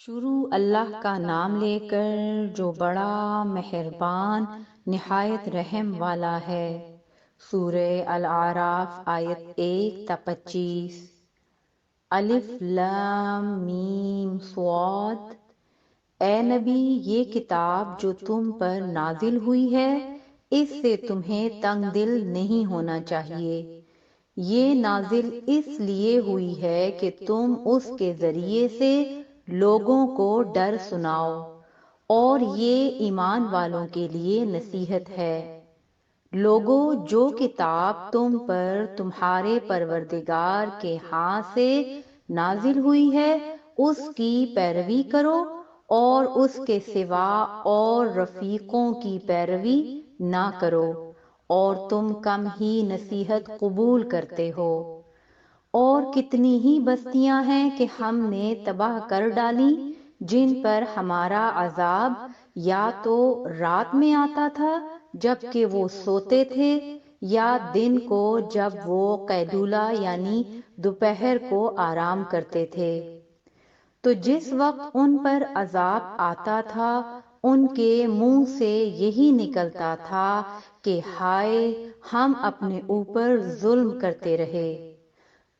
شروع اللہ کا نام لے کر جو بڑا مہربان نہایت رحم والا ہے۔ سورہ الاعراف آیت 1 تا 25۔ الف لام میم صاد۔ اے نبی، یہ کتاب جو تم پر نازل ہوئی ہے اس سے تمہیں تنگ دل نہیں ہونا چاہیے۔ یہ نازل اس لیے ہوئی ہے کہ تم اس کے ذریعے سے لوگوں کو ڈر سناؤ، اور یہ ایمان والوں کے لیے نصیحت ہے۔ لوگو، جو کتاب تم پر تمہارے پروردگار کے ہاں سے نازل ہوئی ہے اس کی پیروی کرو، اور اس کے سوا اور رفیقوں کی پیروی نہ کرو، اور تم کم ہی نصیحت قبول کرتے ہو۔ اور کتنی ہی بستیاں ہیں کہ ہم نے تباہ کر ڈالی جن پر ہمارا عذاب یا تو رات میں آتا تھا جبکہ وہ سوتے تھے، یا دن کو جب وہ قیلولہ یعنی دوپہر کو آرام کرتے تھے۔ تو جس وقت ان پر عذاب آتا تھا ان کے منہ سے یہی نکلتا تھا کہ ہائے، ہم اپنے اوپر ظلم کرتے رہے۔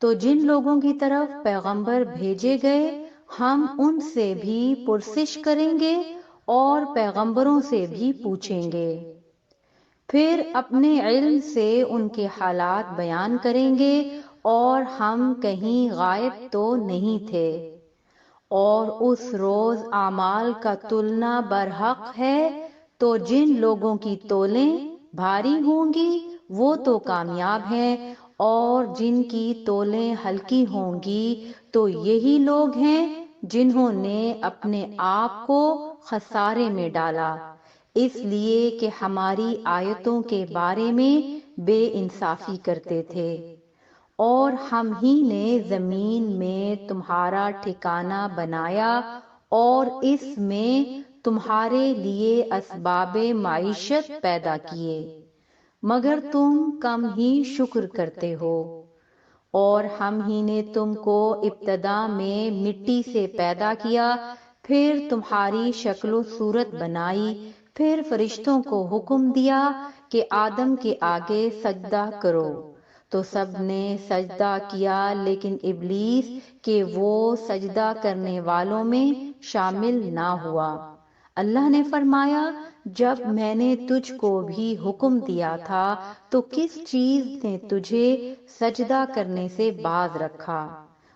تو جن لوگوں کی طرف پیغمبر بھیجے گئے ہم ان سے بھی پرسش کریں گے اور پیغمبروں سے بھی پوچھیں گے، پھر اپنے علم سے ان کے حالات بیان کریں گے، اور ہم کہیں غائب تو نہیں تھے۔ اور اس روز اعمال کا تلنا برحق ہے، تو جن لوگوں کی تولیں بھاری ہوں گی وہ تو کامیاب ہیں، اور جن کی تولیں ہلکی ہوں گی تو یہی لوگ ہیں جنہوں نے اپنے آپ کو خسارے میں ڈالا، اس لیے کہ ہماری آیتوں کے بارے میں بے انصافی کرتے تھے۔ اور ہم ہی نے زمین میں تمہارا ٹھکانہ بنایا اور اس میں تمہارے لیے اسباب معیشت پیدا کیے، مگر تم کم ہی شکر کرتے ہو۔ اور ہم ہی نے تم کو ابتدا میں مٹی سے پیدا کیا، پھر تمہاری شکل و صورت بنائی، پھر فرشتوں کو حکم دیا کہ آدم کے آگے سجدہ کرو، تو سب نے سجدہ کیا لیکن ابلیس کہ وہ سجدہ کرنے والوں میں شامل نہ ہوا۔ اللہ نے فرمایا، جب میں نے تجھ کو بھی حکم دیا تھا تو کس چیز نے تجھے سجدہ کرنے سے باز رکھا؟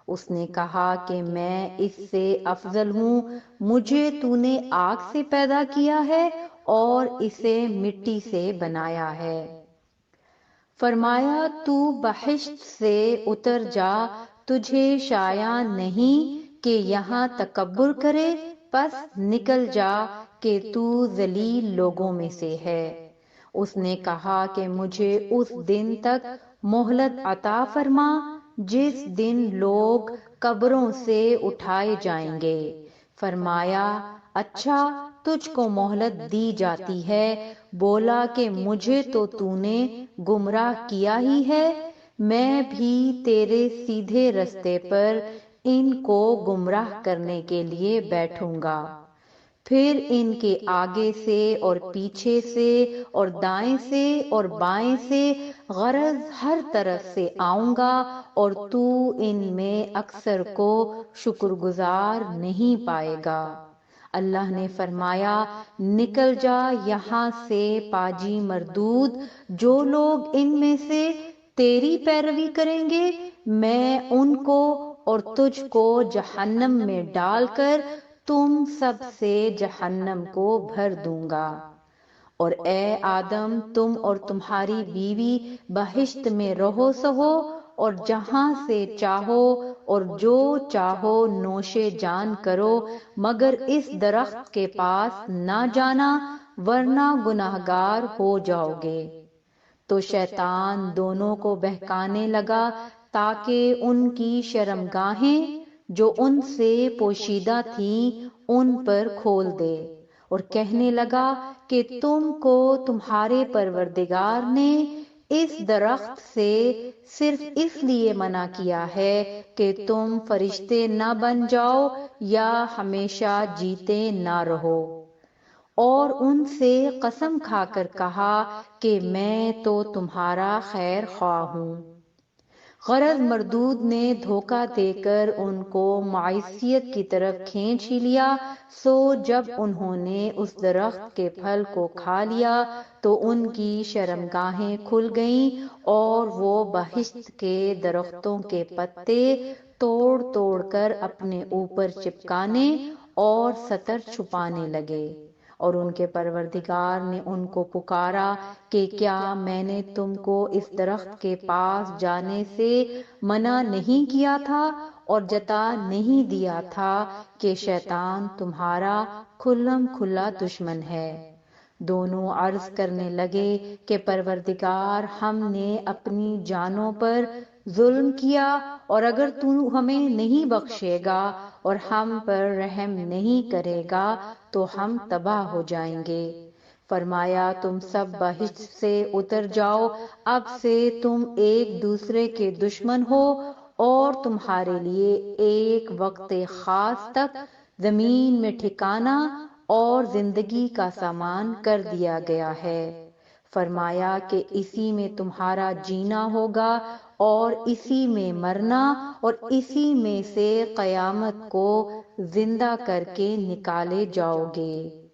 اس نے کہا کہ میں اس سے افضل ہوں، مجھے تو نے آگ سے پیدا کیا ہے اور اسے مٹی سے بنایا ہے۔ فرمایا، تو بہشت سے اتر جا، تجھے شایع نہیں کہ یہاں تکبر کرے، پس نکل جا کہ تو ذلیل لوگوں میں سے ہے۔ اس نے کہا کہ مجھے اس دن تک مہلت عطا فرما جس دن لوگ قبروں سے اٹھائے جائیں گے۔ فرمایا، اچھا، تجھ کو مہلت دی جاتی ہے۔ بولا کہ مجھے تو نے گمراہ کیا ہی ہے، میں بھی تیرے سیدھے رستے پر ان کو گمراہ کرنے کے لیے بیٹھوں گا، پھر ان کے آگے سے اور پیچھے سے اور دائیں سے اور بائیں سے، غرض ہر طرف سے آؤں گا، اور تو ان میں اکثر کو شکر گزار نہیں پائے گا۔ اللہ نے فرمایا، نکل جا یہاں سے پاجی مردود، جو لوگ ان میں سے تیری پیروی کریں گے میں ان کو اور تجھ کو جہنم میں ڈال کر تم سب سے جہنم کو بھر دوں گا۔ اور اے آدم، تم اور تمہاری بیوی بہشت میں رہو سہو، اور جہاں سے چاہو اور جو چاہو نوش جان کرو، مگر اس درخت کے پاس نہ جانا ورنہ گناہگار ہو جاؤ گے۔ تو شیطان دونوں کو بہکانے لگا تاکہ ان کی شرمگاہیں جو ان سے پوشیدہ تھیں ان پر کھول دے، اور کہنے لگا کہ تم کو تمہارے پروردگار نے اس درخت سے صرف اس لیے منع کیا ہے کہ تم فرشتے نہ بن جاؤ یا ہمیشہ جیتے نہ رہو۔ اور ان سے قسم کھا کر کہا کہ میں تو تمہارا خیر خواہ ہوں۔ غرض مردود نے دھوکہ دے کر ان کو معیشت کی طرف کھینچ ہی لیا، سو جب انہوں نے اس درخت کے پھل کو کھا لیا تو ان کی شرمگاہیں کھل گئیں اور وہ بہشت کے درختوں کے پتے توڑ توڑ کر اپنے اوپر چپکانے اور ستر چھپانے لگے۔ اور ان کے پروردگار نے ان کو پکارا کہ کیا میں نے تم کو اس درخت کے پاس جانے سے منع نہیں کیا تھا اور جتا نہیں دیا تھا کہ شیطان تمہارا کھلم کھلا دشمن ہے؟ دونوں عرض کرنے لگے کہ پروردگار، ہم نے اپنی جانوں پر ظلم کیا اور اگر تو ہمیں نہیں بخشے گا اور ہم پر رحم نہیں کرے گا تو ہم تباہ ہو جائیں گے۔ فرمایا تم سب بہشت سے اتر جاؤ، اب سے تم ایک دوسرے کے دشمن ہو اور تمہارے لیے ایک وقت خاص تک زمین میں ٹھکانہ اور زندگی کا سامان کر دیا گیا ہے۔ فرمایا کہ اسی میں تمہارا جینا ہوگا اور اسی میں مرنا اور اسی میں سے قیامت کو زندہ کر کے نکالے جاؤ گے۔